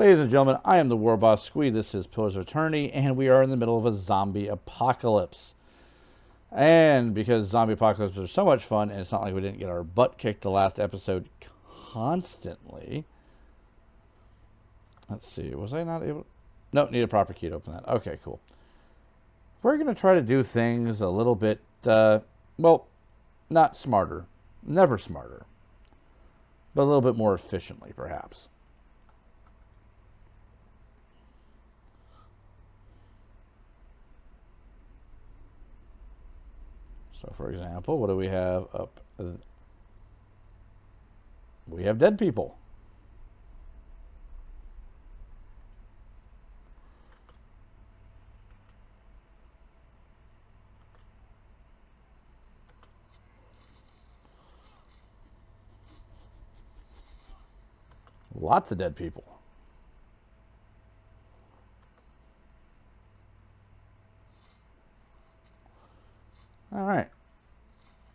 Ladies and gentlemen, I am the War Boss Squee. This is Pillars of Eternity, and we are in the middle of a zombie apocalypse. And because zombie apocalypses are so much fun, and it's not like we didn't get our butt kicked the last episode constantly. Let's see, was I not able? Nope, need a proper key to open that. Okay, cool. We're going to try to do things a little bit, well, not smarter, never smarter, but a little bit more efficiently, perhaps. So, for example, what do we have up? We have dead people. Lots of dead people. All right.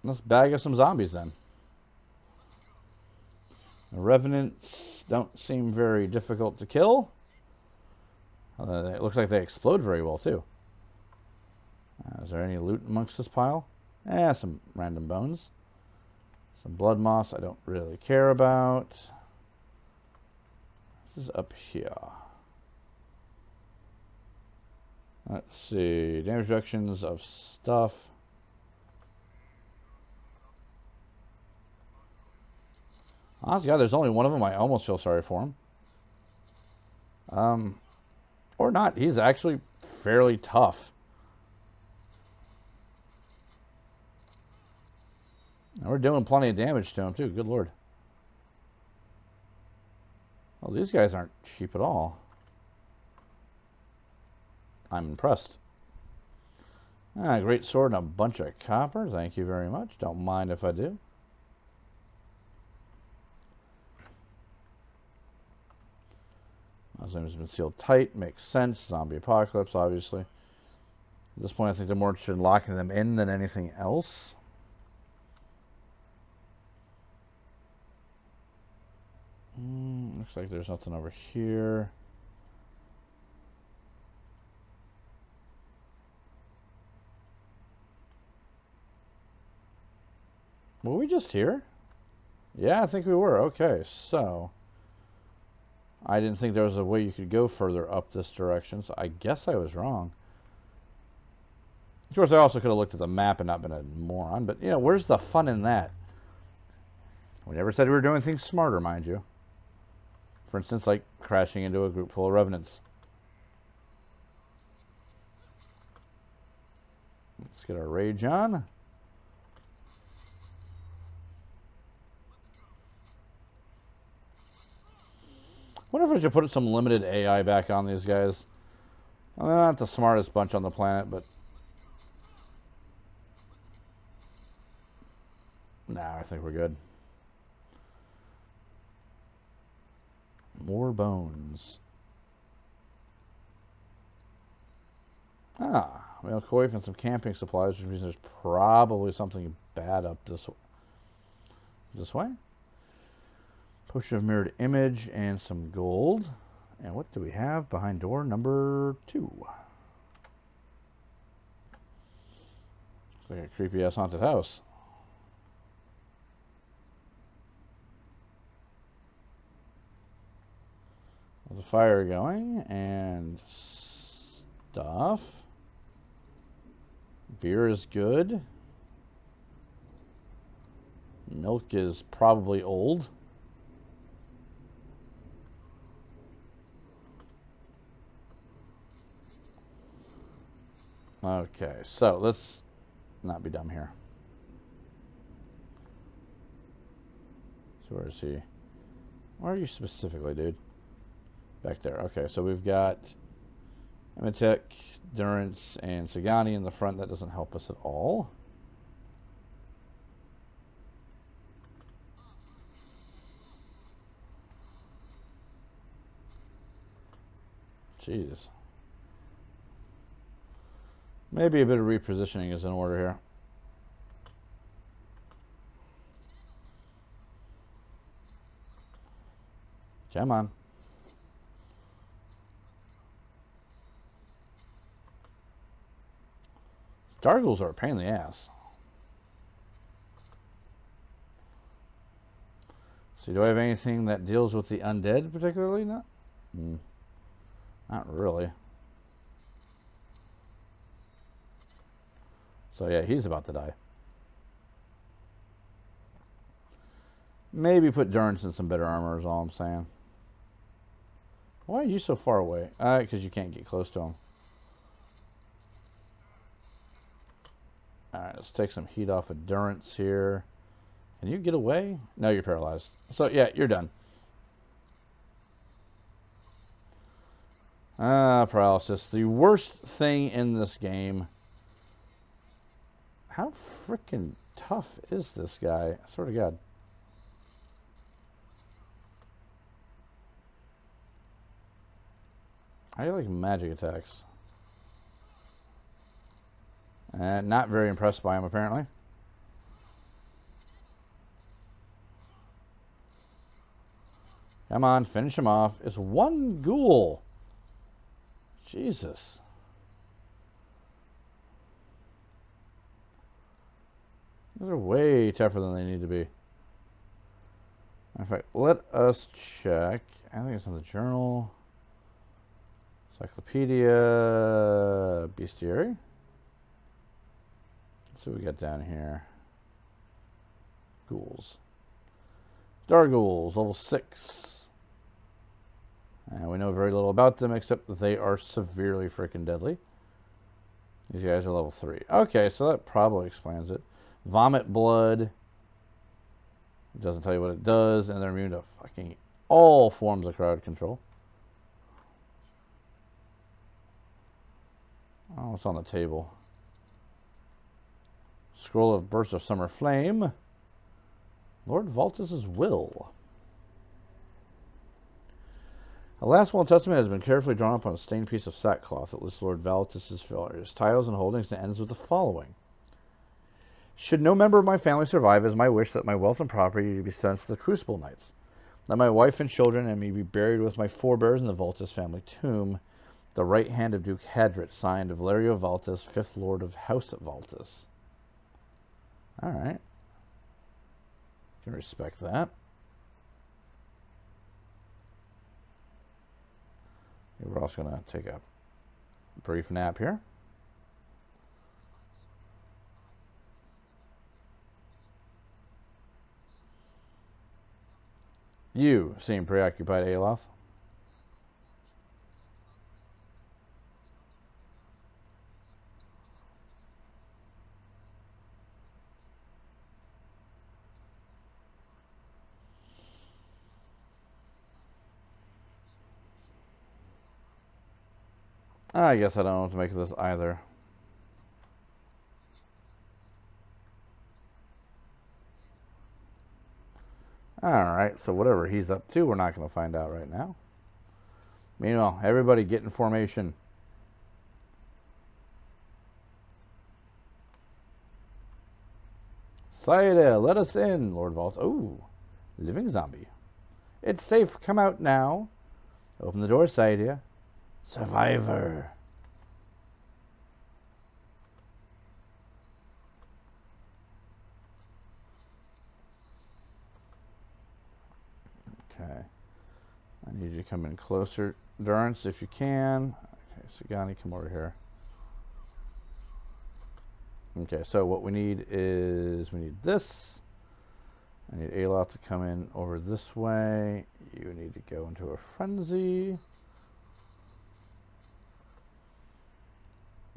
Let's bag us some zombies then. The revenants don't seem very difficult to kill. It looks like they explode very well, too. Is there any loot amongst this pile? Some random bones. Some blood moss I don't really care about. This is up here. Let's see. Damage reductions of stuff. Honestly, God, there's only one of them. I almost feel sorry for him. Or not. He's actually fairly tough. And we're doing plenty of damage to him, too. Good lord. Well, these guys aren't cheap at all. I'm impressed. Great sword and a bunch of copper. Thank you very much. Don't mind if I do. Those names have been sealed tight. Makes sense. Zombie apocalypse, obviously. At this point, I think they're more interested in locking them in than anything else. Looks like there's nothing over here. Were we just here? Yeah, I think we were. Okay, so I didn't think there was a way you could go further up this direction, so I guess I was wrong. Of course, I also could have looked at the map and not been a moron, but, you know, where's the fun in that? We never said we were doing things smarter, mind you. For instance, like crashing into a group full of revenants. Let's get our rage on. I wonder if I should put some limited AI back on these guys. Well, they're not the smartest bunch on the planet, but... Nah, I think we're good. More bones. Well, coif and some camping supplies, which means there's probably something bad up this way. Potion of mirrored image and some gold. And what do we have behind door number 2? Looks like a creepy ass haunted house. There's a fire going and stuff. Beer is good. Milk is probably old. Okay, so let's not be dumb here. So where is he? Where are you specifically, dude? Back there. Okay, so we've got Emitek, Durance, and Sagani in the front. That doesn't help us at all. Jeez. Maybe a bit of repositioning is in order here. Come on. Dargles are a pain in the ass. So do I have anything that deals with the undead particularly? Not really. So yeah, he's about to die. Maybe put Durance in some better armor is all I'm saying. Why are you so far away? Because you can't get close to him. Alright, let's take some heat off of Durance here. Can you get away? No, you're paralyzed. So yeah, you're done. Paralysis. The worst thing in this game. How freaking tough is this guy? I swear to God. I like magic attacks. Not very impressed by him, apparently. Come on, finish him off. It's one ghoul. Jesus. Those are way tougher than they need to be. In fact, let us check. I think it's in the journal. Encyclopedia. Bestiary. Let's see what we got down here. Ghouls. Darghouls, level 6. And we know very little about them except that they are severely freaking deadly. These guys are level 3. Okay, so that probably explains it. Vomit blood. It doesn't tell you what it does, and they're immune to fucking all forms of crowd control. Oh, what's on the table? Scroll of Burst of Summer Flame. Lord Valtus's will. A last will and testament has been carefully drawn up on a stained piece of sackcloth that lists Lord Valtus's failures, titles, and holdings, and ends with the following. Should no member of my family survive, it is my wish that my wealth and property be sent to the Crucible Knights. Let my wife and children and me be buried with my forebears in the Valtus family tomb, the right hand of Duke Hadrit, signed Valerio Valtus, 5th Lord of House Valtus. Alright. Can respect that. We're also going to take a brief nap here. You seem preoccupied, Aloth. I guess I don't know what to make of this either. Alright, so whatever he's up to, we're not going to find out right now. Meanwhile, everybody get in formation. Saida, let us in, Lord Vault. Ooh, living zombie. It's safe, come out now. Open the door, Saida. Survivor. Okay. I need you to come in closer, Durance, if you can. Okay, Sagani, come over here. Okay, so what we need is, we need this. I need Aloth to come in over this way. You need to go into a frenzy.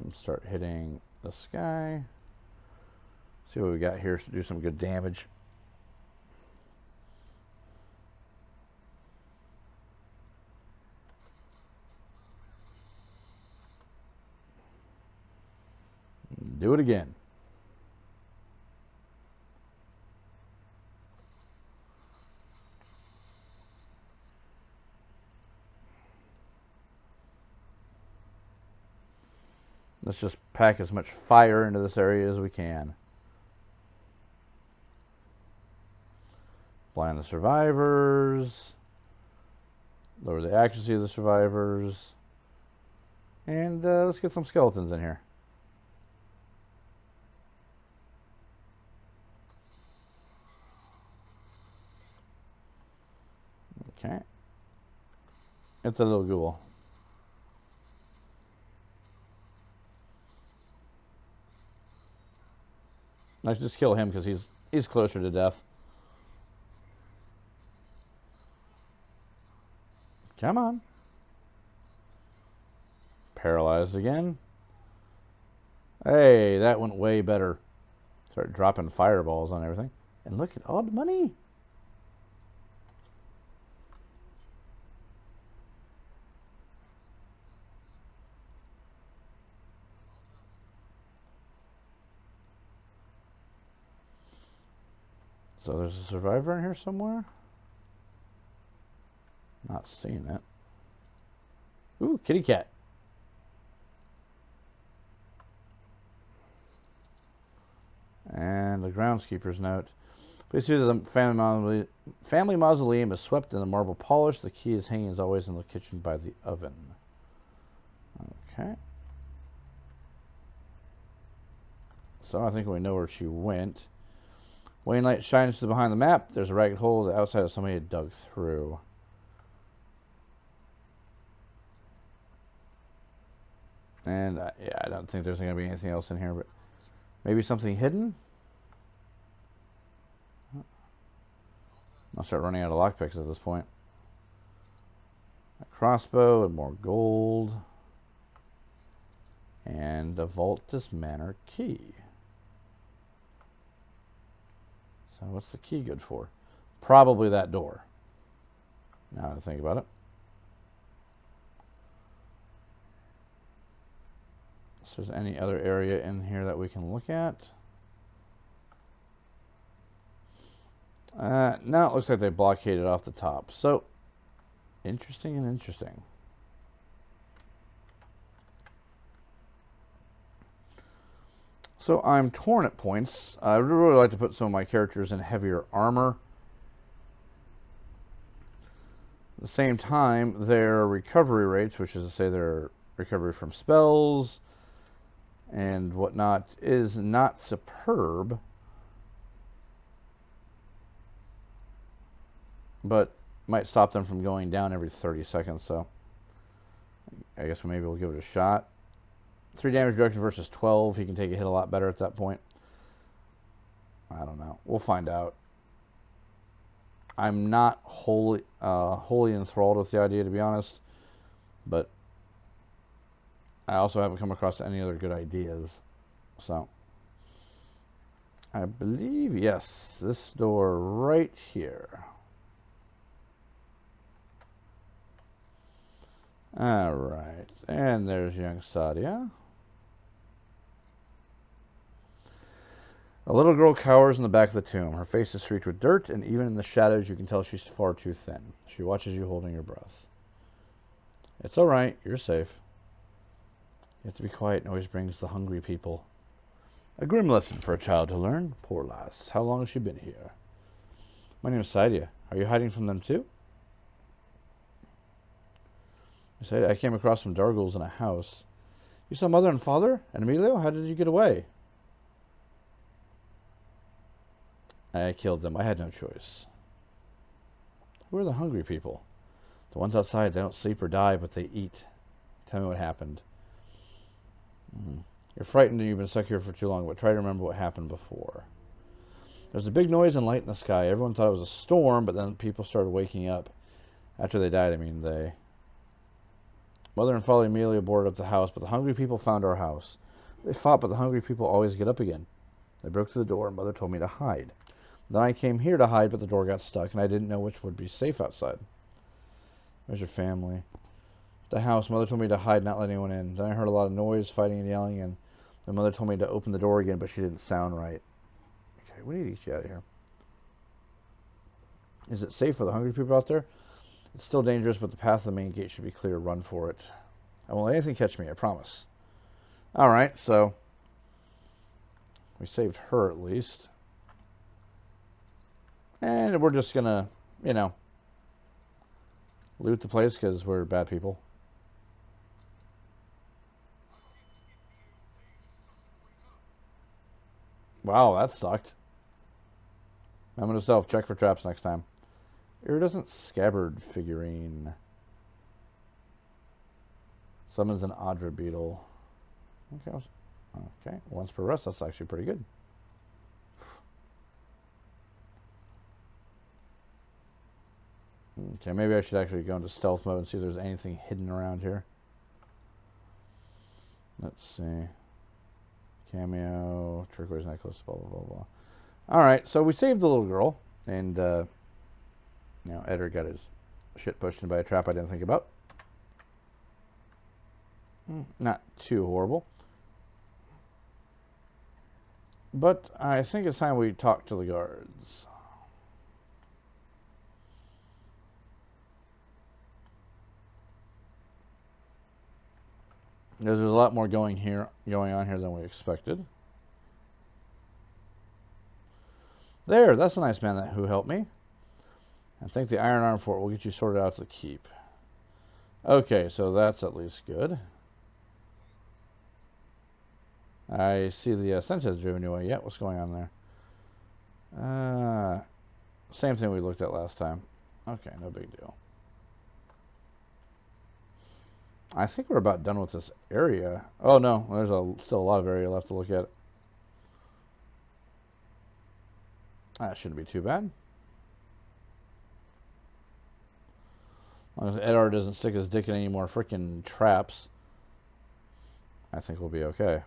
And start hitting this guy. See what we got here to do some good damage. Do it again. Let's just pack as much fire into this area as we can. Blind the survivors. Lower the accuracy of the survivors. And let's get some skeletons in here. Okay. It's a little ghoul. Let's just kill him because he's closer to death. Come on. Paralyzed again. Hey, that went way better. Start dropping fireballs on everything. And look at all the money. So there's a survivor in here somewhere? Not seeing it. Ooh, kitty cat. And the groundskeeper's note. Please see the family mausoleum is swept in the marble polish. The key is hanging as always in the kitchen by the oven. Okay. So I think we know where she went. Wayne light shines to behind the map. There's a ragged hole the outside of somebody had dug through. And yeah, I don't think there's going to be anything else in here, but maybe something hidden? I'll start running out of lockpicks at this point. A crossbow and more gold. And the Vaultus Manor key. So what's the key good for? Probably that door. Now that I think about it. So there's any other area in here that we can look at? No, it looks like they blockaded off the top. So, interesting and interesting. So I'm torn at points. I would really like to put some of my characters in heavier armor. At the same time, their recovery rates, which is to say their recovery from spells and whatnot, is not superb. But might stop them from going down every 30 seconds, so I guess maybe we'll give it a shot. 3 damage reduction versus 12. He can take a hit a lot better at that point. I don't know. We'll find out. I'm not wholly enthralled with the idea, to be honest. But I also haven't come across any other good ideas. So I believe, yes, this door right here. Alright, and there's young Sadia. A little girl cowers in the back of the tomb. Her face is streaked with dirt, and even in the shadows you can tell she's far too thin. She watches you holding your breath. It's alright, you're safe. You have to be quiet, noise brings the hungry people. A grim lesson for a child to learn. Poor lass, how long has she been here? My name is Sadia. Are you hiding from them too? I came across some Dargles in a house. You saw Mother and Father? And Emilio? How did you get away? I killed them. I had no choice. Who are the hungry people? The ones outside, they don't sleep or die, but they eat. Tell me what happened. You're frightened and you've been stuck here for too long, but try to remember what happened before. There's a big noise and light in the sky. Everyone thought it was a storm, but then people started waking up. After they died, I mean they. Mother and Father Emilio boarded up the house, but the hungry people found our house. They fought, but the hungry people always get up again. They broke through the door, and Mother told me to hide. Then I came here to hide, but the door got stuck, and I didn't know which would be safe outside. Where's your family? The house. Mother told me to hide, not let anyone in. Then I heard a lot of noise, fighting and yelling, and the Mother told me to open the door again, but she didn't sound right. Okay, we need to get you out of here. Is it safe for the hungry people out there? It's still dangerous, but the path to the main gate should be clear. Run for it. I won't let anything catch me, I promise. Alright, so we saved her at least. And we're just gonna, loot the place because we're bad people. Wow, that sucked. I'm gonna check for traps next time. Iridescent scabbard figurine. Summons an Adra beetle. Okay, once per rest, that's actually pretty good. Okay, maybe I should actually go into stealth mode and see if there's anything hidden around here. Let's see. Cameo, turquoise necklace, blah, blah, blah, blah. Alright, so we saved the little girl, and, Edgar got his shit pushed in by a trap I didn't think about. Not too horrible. But I think it's time we talk to the guards. There's a lot more going on here than we expected. There, that's a nice man who helped me. I think the Iron Arm Fort will get you sorted out to the keep. Okay, so that's at least good. I see the Sanchez driven away. Yeah, what's going on there? Same thing we looked at last time. Okay, no big deal. I think we're about done with this area. Oh no, there's still a lot of area left to look at. That shouldn't be too bad. As long as Edgar doesn't stick his dick in any more freaking traps, I think we'll be okay.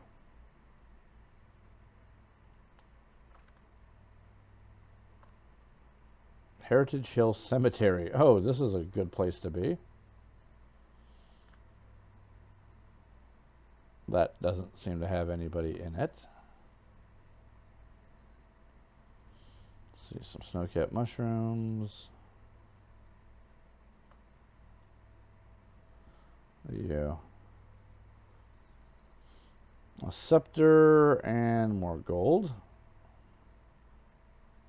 Heritage Hill Cemetery. Oh, this is a good place to be. That doesn't seem to have anybody in it. Let's see, some snowcap mushrooms. Yeah. A scepter and more gold.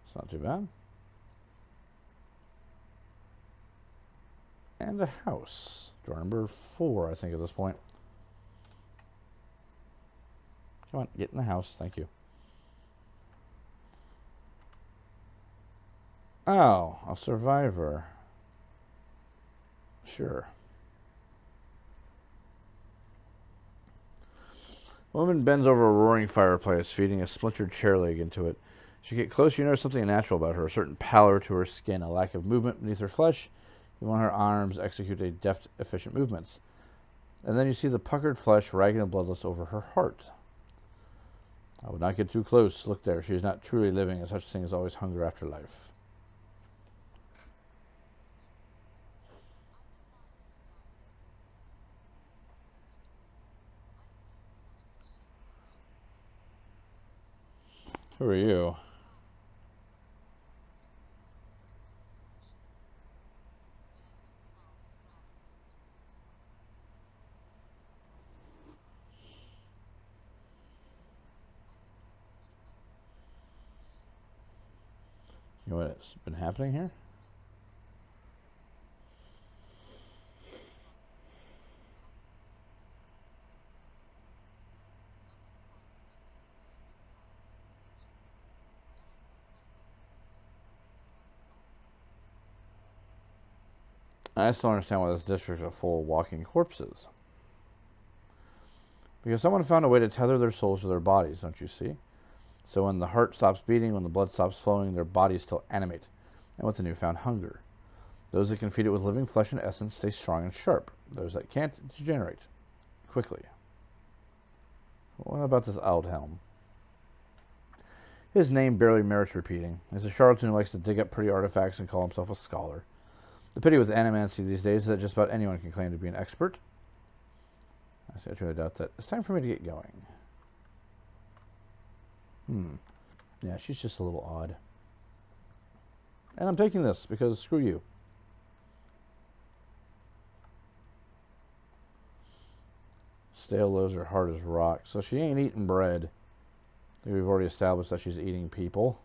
It's not too bad. And a house. Door number 4, I think, at this point. Come on, get in the house. Thank you. Oh, a survivor. Sure. A woman bends over a roaring fireplace, feeding a splintered chair leg into it. As you get close, you notice something unnatural about her, a certain pallor to her skin, a lack of movement beneath her flesh. Even her arms execute a deft, efficient movements. And then you see the puckered flesh, ragged and bloodless, over her heart. I would not get too close. Look there. She is not truly living, and such thing as always hunger after life. Who are you? You know what's been happening here? I still don't understand why this district is full of walking corpses. Because someone found a way to tether their souls to their bodies, don't you see? So when the heart stops beating, when the blood stops flowing, their bodies still animate, and with a newfound hunger. Those that can feed it with living flesh and essence stay strong and sharp. Those that can't degenerate quickly. What about this Aldhelm? His name barely merits repeating. He's a charlatan who likes to dig up pretty artifacts and call himself a scholar. The pity with animancy these days is that just about anyone can claim to be an expert. I truly doubt that. It's time for me to get going. Yeah, she's just a little odd. And I'm taking this because screw you. Stale loaves are hard as rock. So she ain't eating bread. I think we've already established that she's eating people.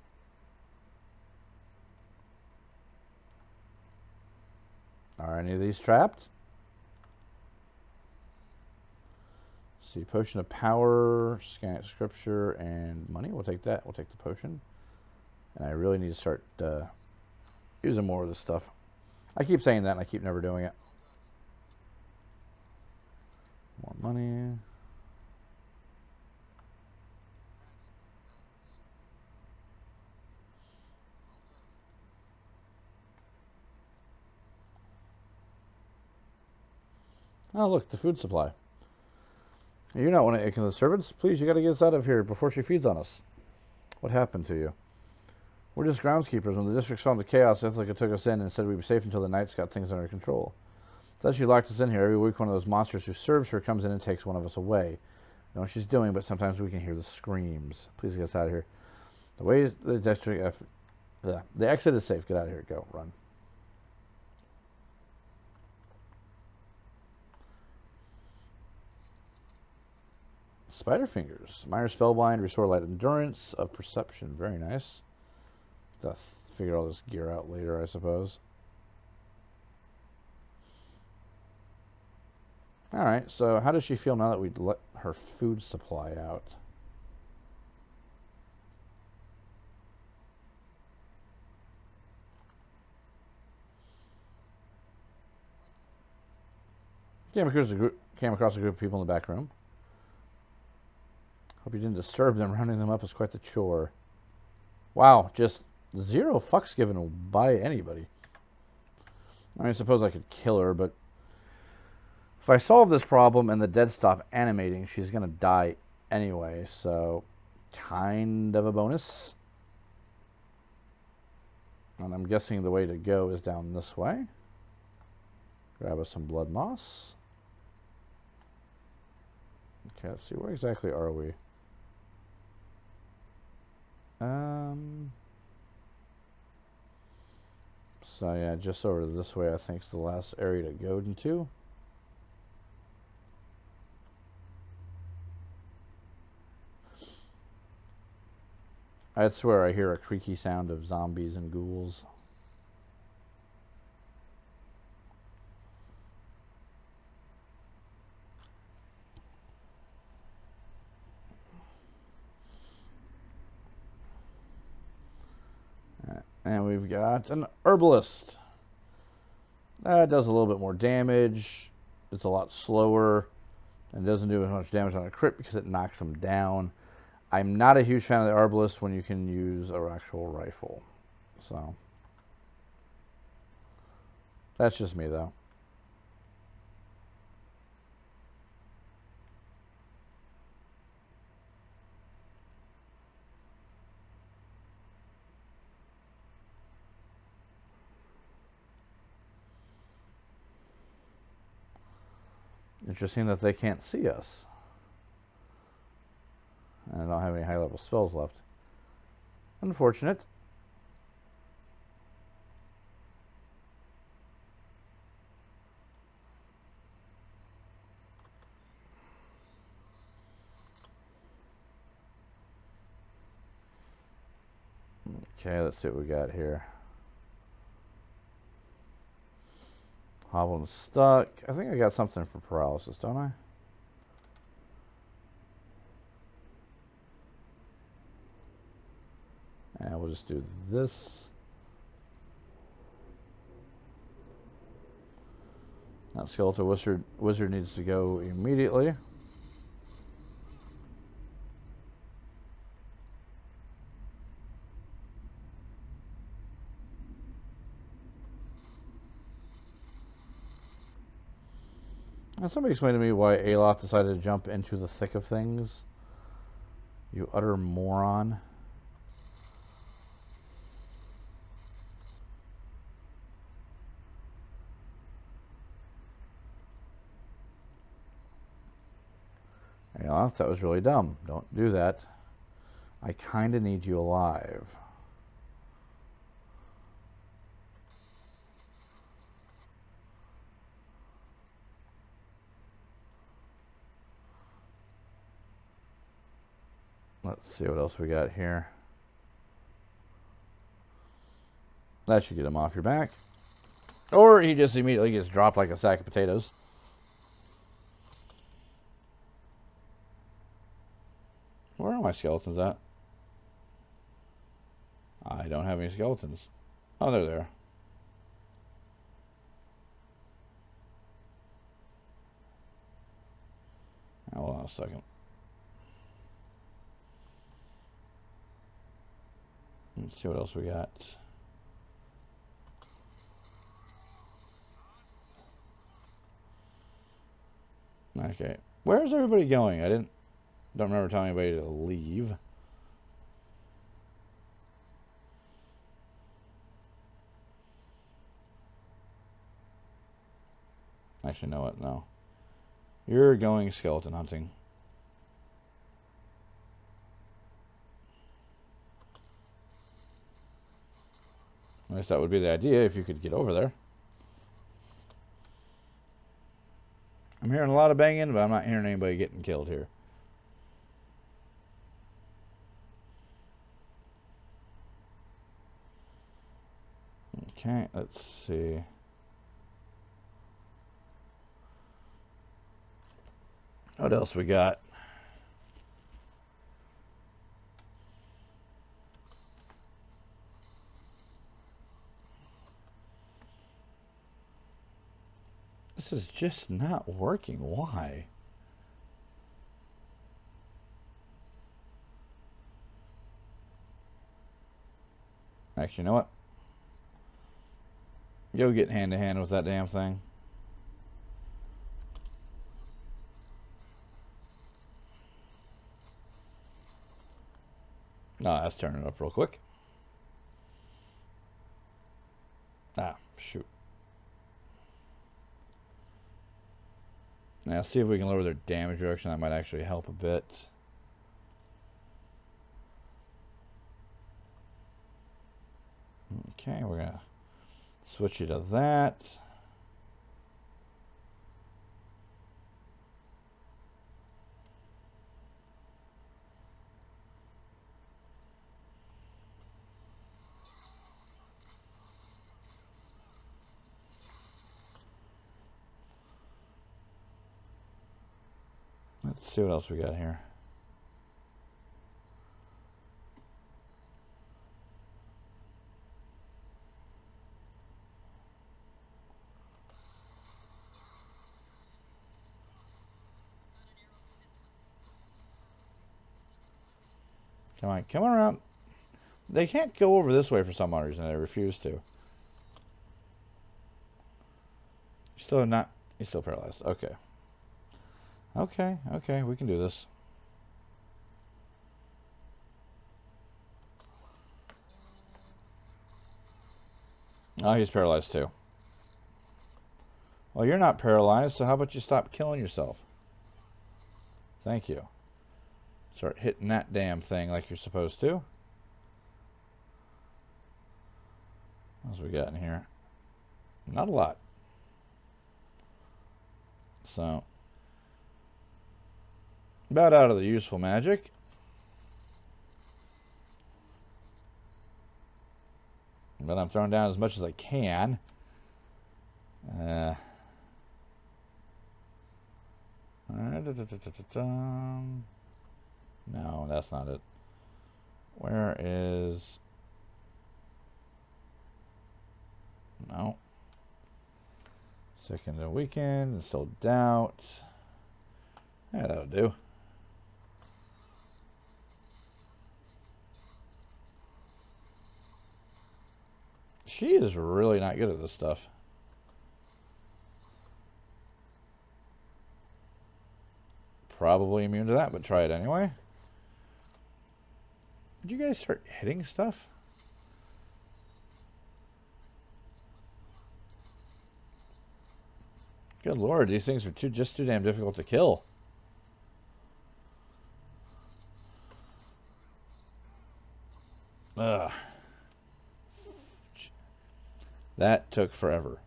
Are any of these trapped? See, potion of power, scan scripture, and money. We'll take that. We'll take the potion. And I really need to start Using more of this stuff. I keep saying that and I keep never doing it. More money. Oh, look, the food supply. You're not one of the servants? Please, you gotta get us out of here before she feeds on us. What happened to you? We're just groundskeepers. When the district fell into chaos, Ithaca took us in and said we'd be safe until the Knights got things under control. Said she locked us in here. Every week one of those monsters who serves her comes in and takes one of us away. I don't know what she's doing, but sometimes we can hear the screams. Please get us out of here. The way is the district... the exit is safe. Get out of here. Go. Run. Spider fingers. Minor spellbind. Restore light endurance of perception. Very nice. Figure all this gear out later, I suppose. Alright, so how does she feel now that we'd let her food supply out? Came across a group of people in the back room. Hope you didn't disturb them. Rounding them up is quite the chore. Wow, just 0 fucks given by anybody. I mean, I suppose I could kill her, but if I solve this problem and the dead stop animating, she's gonna die anyway, so kind of a bonus. And I'm guessing the way to go is down this way. Grab us some blood moss. Okay, let's see, where exactly are we? So yeah, just over this way I think is the last area to go into. I swear I hear a creaky sound of zombies and ghouls. And we've got an herbalist. That does a little bit more damage. It's a lot slower and doesn't do as much damage on a crit because it knocks them down. I'm not a huge fan of the herbalist when you can use an actual rifle. So that's just me though. Interesting that they can't see us. And I don't have any high level spells left. Unfortunate. Okay, let's see what we got here. Hobble and stuck. I think I got something for paralysis, don't I? And we'll just do this. That skeletal wizard needs to go immediately. Now somebody explain to me why Aloth decided to jump into the thick of things. You utter moron. Aloth, that was really dumb. Don't do that. I kinda need you alive. Let's see what else we got here. That should get him off your back. Or he just immediately gets dropped like a sack of potatoes. Where are my skeletons at? I don't have any skeletons. Oh, they're there. a second. Let's see what else we got. Okay. Where's everybody going? Don't remember telling anybody to leave. Actually, know what? No. You're going skeleton hunting. At least that would be the idea if you could get over there. I'm hearing a lot of banging, but I'm not hearing anybody getting killed here. Okay, let's see. What else we got? This is just not working. Why? Actually, you know what? Go get hand to hand with that damn thing. No, let's turn it up real quick. Ah, shoot. Now, see if we can lower their damage reduction. That might actually help a bit. Okay, we're going to switch you to that. Let's see what else we got here. Come on, come around. They can't go over this way for some odd reason. They refuse to. He's still paralyzed. Okay. Okay, we can do this. Oh, he's paralyzed too. Well, you're not paralyzed, so how about you stop killing yourself? Thank you. Start hitting that damn thing like you're supposed to. What else we got in here? Not a lot. So, about out of the useful magic. But I'm throwing down as much as I can. No, that's not it. Where is... No. Second of weekend, still doubt. Yeah, that'll do. She is really not good at this stuff. Probably immune to that, but try it anyway. Did you guys start hitting stuff? Good lord, these things are just too damn difficult to kill. Ugh. That took forever.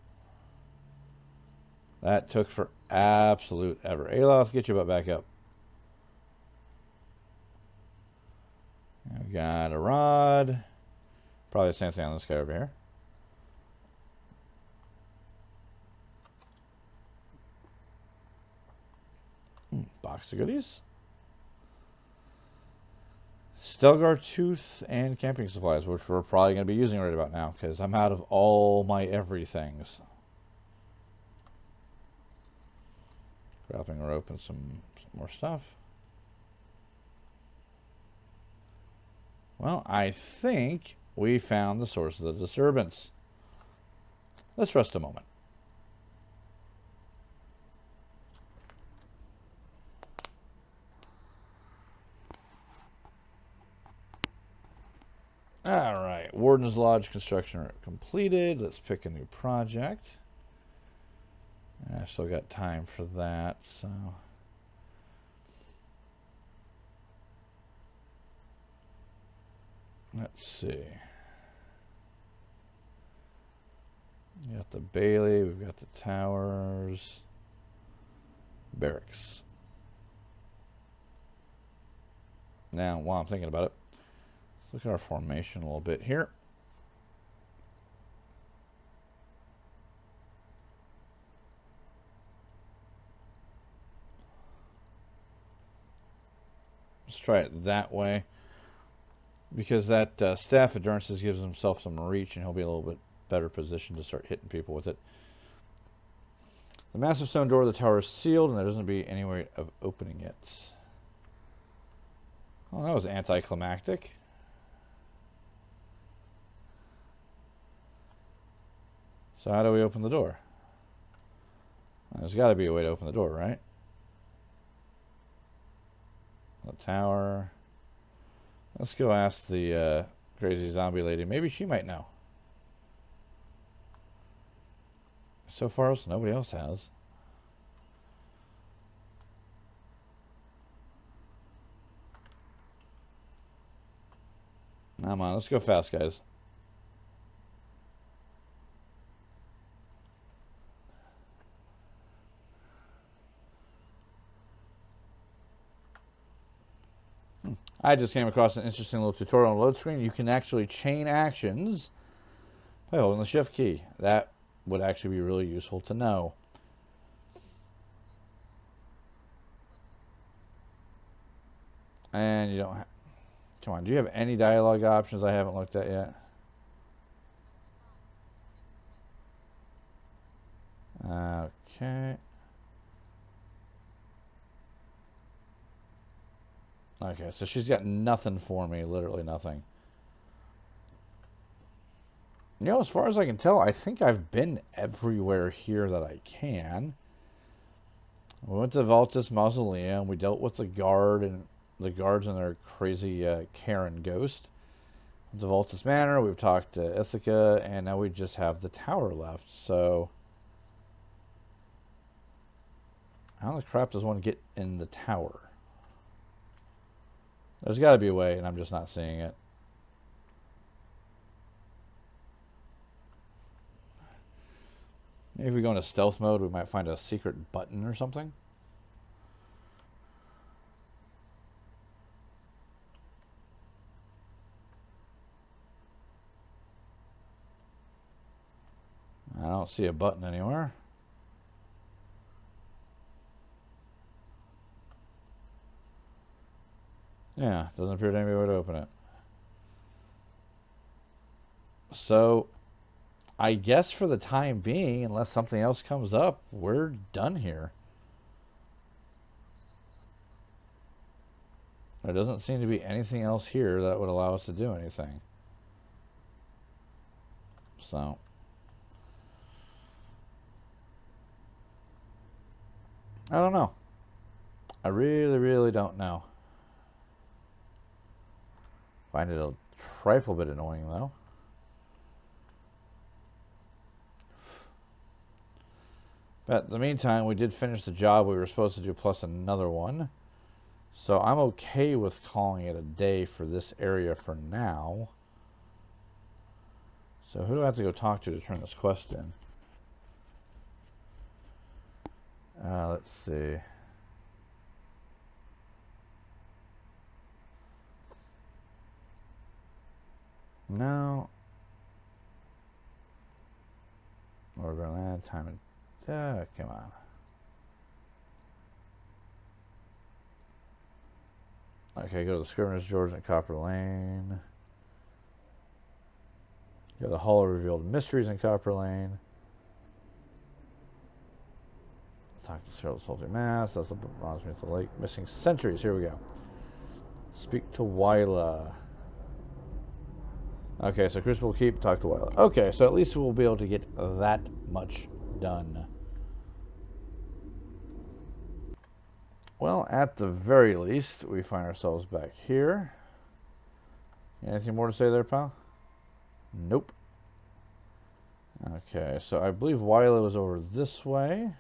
That took for absolute ever. Aloth, get your butt back up. I've got a rod. Probably the same thing on this guy over here. Box of goodies. Stelgar tooth and camping supplies, which we're probably going to be using right about now, because I'm out of all my everythings. Scrapping or open some more stuff. Well, I think we found the source of the disturbance. Let's rest a moment. Alright, Warden's Lodge construction completed. Let's pick a new project. I still got time for that, so... Let's see. We got the Bailey, we've got the towers, barracks. Now, while I'm thinking about it, let's look at our formation a little bit here. Let's try it that way, because that staff endurances gives himself some reach, and he'll be a little bit better positioned to start hitting people with it. The massive stone door of the tower is sealed, and there doesn't be any way of opening it. Well, that was anticlimactic. So how do we open the door? There's got to be a way to open the door, right? The tower. Let's go ask the crazy zombie lady. Maybe she might know. So far, nobody else has. Come on, let's go fast, guys. I just came across an interesting little tutorial on load screen. You can actually chain actions by holding the shift key. That would actually be really useful to know. And you don't have... Come on, do you have any dialogue options I haven't looked at yet? Okay. Okay, so she's got nothing for me, literally nothing. You know, as far as I can tell, I think I've been everywhere here that I can. We went to Valtus Mausoleum. We dealt with the guard and the guards and their crazy Karen ghost. The Valtus Manor. We've talked to Ithaca, and now we just have the tower left. So, how the crap does one get in the tower? There's got to be a way, and I'm just not seeing it. Maybe if we go into stealth mode, we might find a secret button or something. I don't see a button anywhere. Yeah, doesn't appear to be any way to open it. So, I guess for the time being, unless something else comes up, we're done here. There doesn't seem to be anything else here that would allow us to do anything. So, I don't know. I really, really don't know. Find it a trifle bit annoying, though. But in the meantime, we did finish the job we were supposed to do, plus another one. So I'm okay with calling it a day for this area for now. So who do I have to go talk to turn this quest in? Let's see. No. Overland, time and... come on. Okay, go to the Scrivener's George and Copper Lane. Go to the Hall of Revealed Mysteries in Copper Lane. Talk to Cyril Salty Mass. That's the bronze beneath the lake. Missing centuries. Here we go. Speak to Wyla. Okay, so Crucible Keep, talk to Wyla. Okay, so at least we'll be able to get that much done. Well, at the very least, we find ourselves back here. Anything more to say there, pal? Nope. Okay, so I believe Wyla was over this way.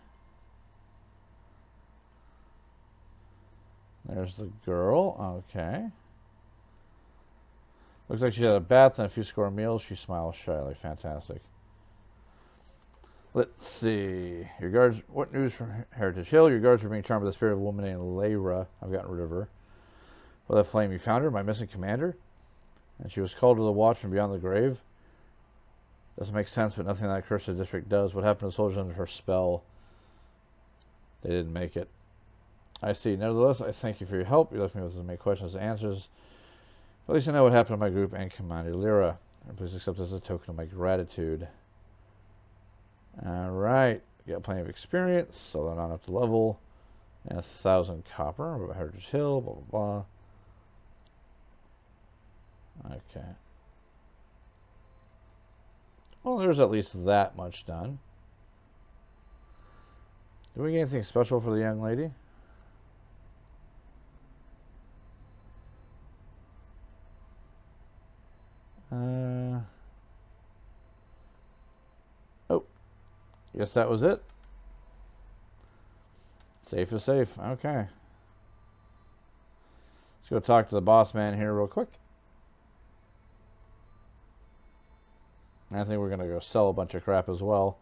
There's the girl. Okay. Looks like she had a bath and a few score meals. She smiles shyly. Fantastic. Let's see. Your guards. What news from Heritage Hill? Your guards are being charmed by the spirit of a woman named Lyra. I've gotten rid of her. Well, that flame, you found her, my missing commander? And she was called to the watch from beyond the grave? Doesn't make sense, but nothing that cursed the district does. What happened to the soldiers under her spell? They didn't make it. I see. Nevertheless, I thank you for your help. You left me with as many questions as answers. At least I know what happened to my group and Commander Lyra. And please accept this as a token of my gratitude. Alright. Got plenty of experience, so they're not up to level. And 1,000 copper. About Heritage Hill, blah, blah, blah. Okay. Well, there's at least that much done. Do we get anything special for the young lady? Oh, guess that was it. Safe is safe. Okay. Let's go talk to the boss man here real quick. I think we're going to go sell a bunch of crap as well.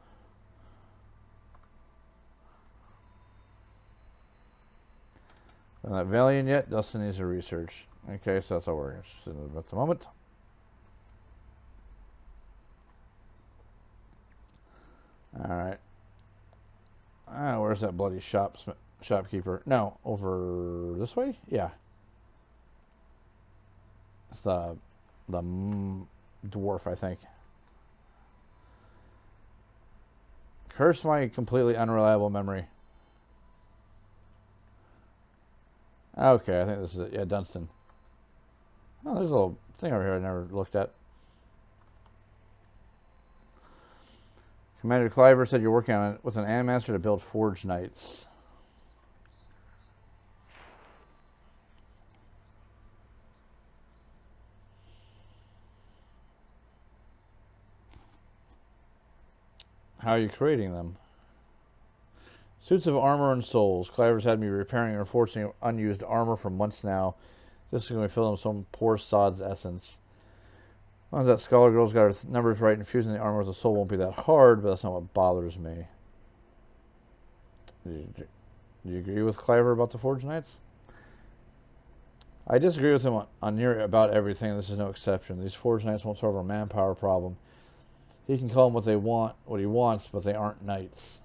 Not Valiant yet. Dustin needs to research. Okay, so that's all we're interested in at the moment. Alright. Where's that bloody shopkeeper? No, over this way? Yeah. It's the dwarf, I think. Curse my completely unreliable memory. Okay, I think this is it. Yeah, Dunstan. Oh, there's a little thing over here I never looked at. Commander Cliver said you're working on it with an animaster to build Forge Knights. How are you creating them? Suits of armor and souls. Cliver's had me repairing and reinforcing unused armor for months now. This is going to fill them with some poor sod's essence. As long as that scholar girl's got her numbers right, infusing the armor with the soul won't be that hard, but that's not what bothers me. Do you agree with Cliver about the Forge Knights? I disagree with him on near about everything. This is no exception. These Forge Knights won't solve our manpower problem. He can call them what he wants, but they aren't knights.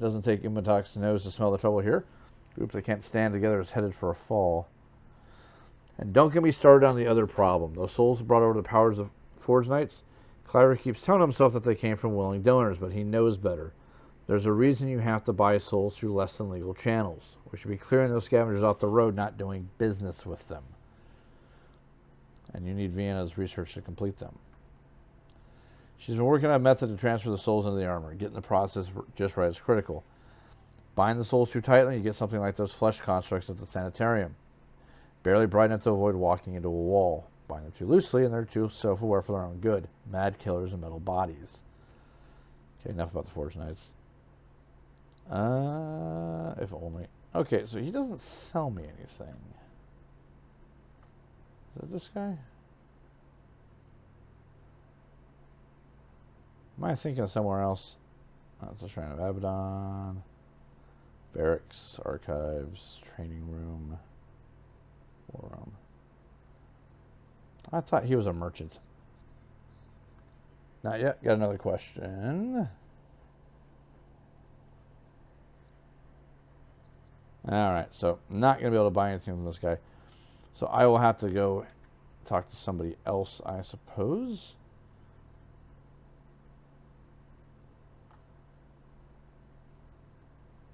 Doesn't take Imatox's nose to smell the trouble here. Groups that can't stand together is headed for a fall. And don't get me started on the other problem. Those souls brought over the powers of Forge Knights. Cliver keeps telling himself that they came from willing donors, but he knows better. There's a reason you have to buy souls through less than legal channels. We should be clearing those scavengers off the road, not doing business with them. And you need Vienna's research to complete them. She's been working on a method to transfer the souls into the armor. Getting the process just right is critical. Bind the souls too tightly, you get something like those flesh constructs at the sanitarium. Barely bright enough to avoid walking into a wall. Bind them too loosely, and they're too self-aware for their own good. Mad killers in metal bodies. Okay, enough about the Forge Knights. If only. Okay, so he doesn't sell me anything. Is that this guy? Am I thinking of somewhere else? That's the Shrine of Abaddon. Barracks, archives, training room, war room. I thought he was a merchant. Not yet. Got another question. Alright, so not going to be able to buy anything from this guy. So I will have to go talk to somebody else, I suppose.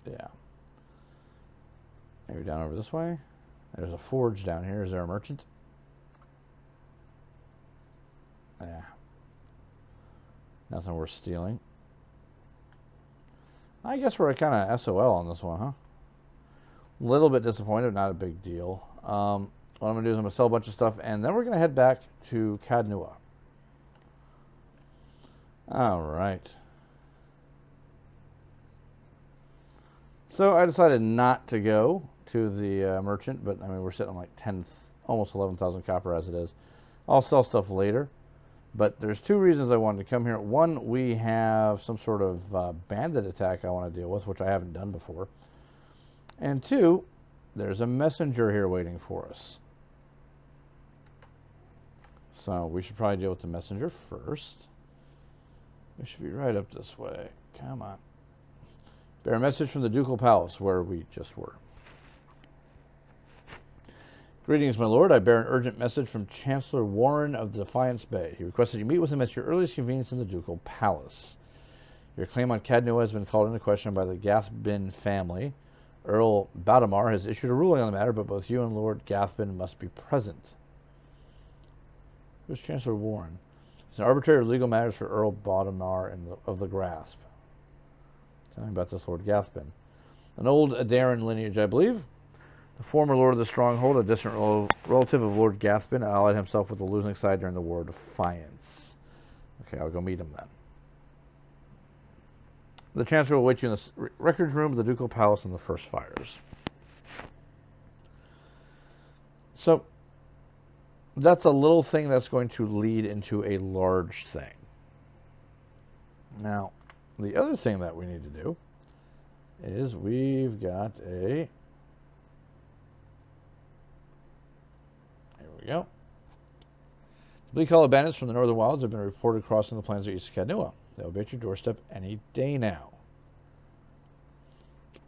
Yeah. Maybe down over this way. There's a forge down here. Is there a merchant? Yeah. Nothing worth stealing. I guess we're kind of SOL on this one, huh? A little bit disappointed, not a big deal. What I'm going to do is I'm going to sell a bunch of stuff, and then we're going to head back to Caed Nua. All right. So I decided not to go to the merchant, but I mean, we're sitting on like 10, almost 11,000 copper as it is. I'll sell stuff later, but there's two reasons I wanted to come here. One, we have some sort of bandit attack I want to deal with, which I haven't done before. And two, there's a messenger here waiting for us. So we should probably deal with the messenger first. We should be right up this way. Come on. Bear a message from the Ducal Palace, where we just were. Greetings, my lord. I bear an urgent message from Chancellor Warren of the Defiance Bay. He requested you meet with him at your earliest convenience in the Ducal Palace. Your claim on Caed Nua has been called into question by the Gathbin family. Earl Badamar has issued a ruling on the matter, but both you and Lord Gathbin must be present. Who's Chancellor Warren? He's an arbitrator of legal matters for Earl Badamar of the Grasp. Tell me about this Lord Gathbin. An old Adaran lineage, I believe. The former Lord of the Stronghold, a distant relative of Lord Gathbin, allied himself with the losing side during the War of Defiance. Okay, I'll go meet him then. The Chancellor will await you in the records room of the Ducal Palace in the first fires. So, that's a little thing that's going to lead into a large thing. Now, the other thing that we need to do is we've got a... Here we go. Bleak Hollow bandits from the Northern Wilds have been reported crossing the plains of east of Caed Nua. They'll be at your doorstep any day now.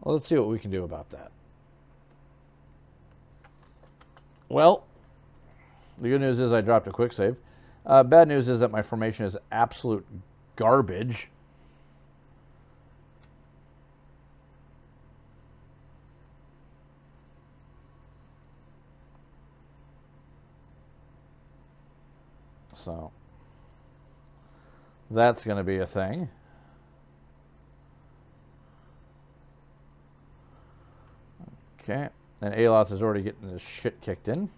Well, let's see what we can do about that. Well, the good news is I dropped a quick save. Bad news is that my formation is absolute garbage. So that's going to be a thing. Okay, and Aloth is already getting this shit kicked in.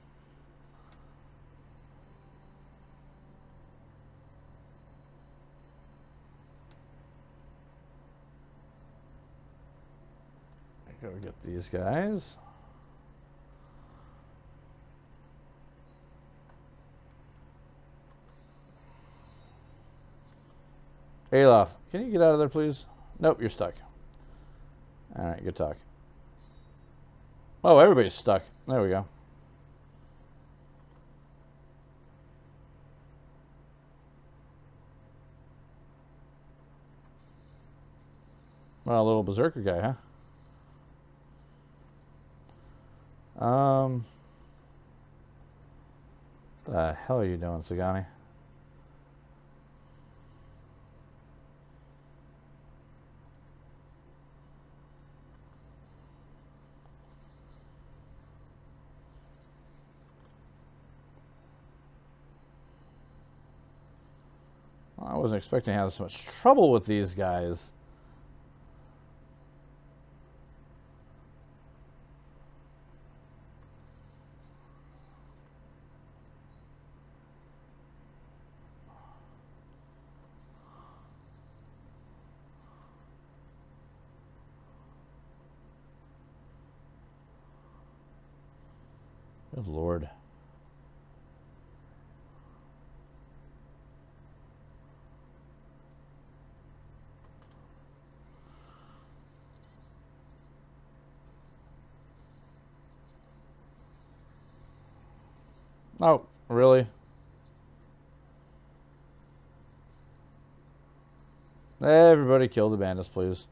Go get these guys. Aloth, can you get out of there, please? Nope, you're stuck. All right, good talk. Oh, everybody's stuck. There we go. Well, a little berserker guy, huh? What the hell are you doing, Sagani? I wasn't expecting to have so much trouble with these guys. Good Lord. Oh, really? Everybody kill the bandits, please.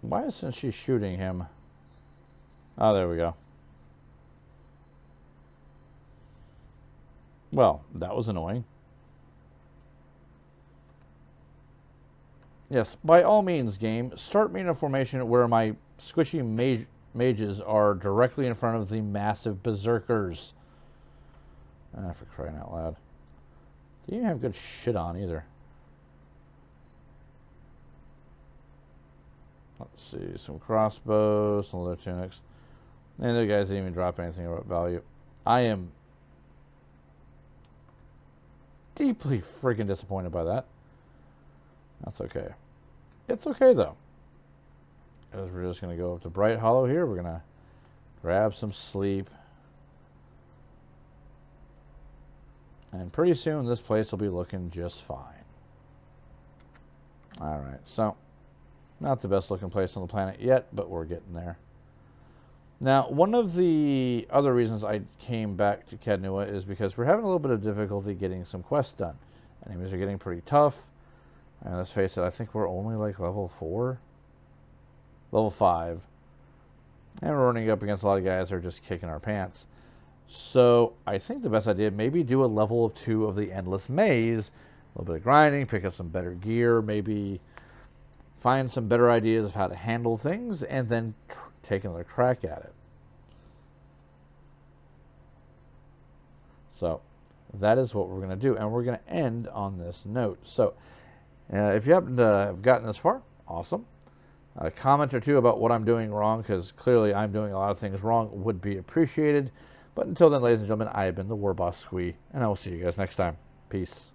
Why isn't she shooting him? Oh, there we go. Well, that was annoying. Yes, by all means, game, start me in a formation where my squishy mages are directly in front of the massive berserkers. Ah, for crying out loud. You didn't have good shit on either. Let's see, some crossbows, some leather tunics. And the guys didn't even drop anything about value. I am deeply freaking disappointed by that. That's okay. It's okay though. Because we're just going to go up to Bright Hollow here. We're going to grab some sleep. And pretty soon this place will be looking just fine. Alright, so not the best looking place on the planet yet, but we're getting there. Now, one of the other reasons I came back to Cadnua is because we're having a little bit of difficulty getting some quests done. Enemies are getting pretty tough. And let's face it, I think we're only like level 4? Level 5. And we're running up against a lot of guys that are just kicking our pants. So I think the best idea, maybe do a level 2 of the Endless Maze. A little bit of grinding, pick up some better gear, maybe find some better ideas of how to handle things, and then take another crack at it. So that is what we're going to do, and we're going to end on this note. So if you happen to have gotten this far, awesome. A comment or two about what I'm doing wrong, because clearly I'm doing a lot of things wrong, would be appreciated. But until then, ladies and gentlemen, I have been the War Boss Squee, and I will see you guys next time. Peace.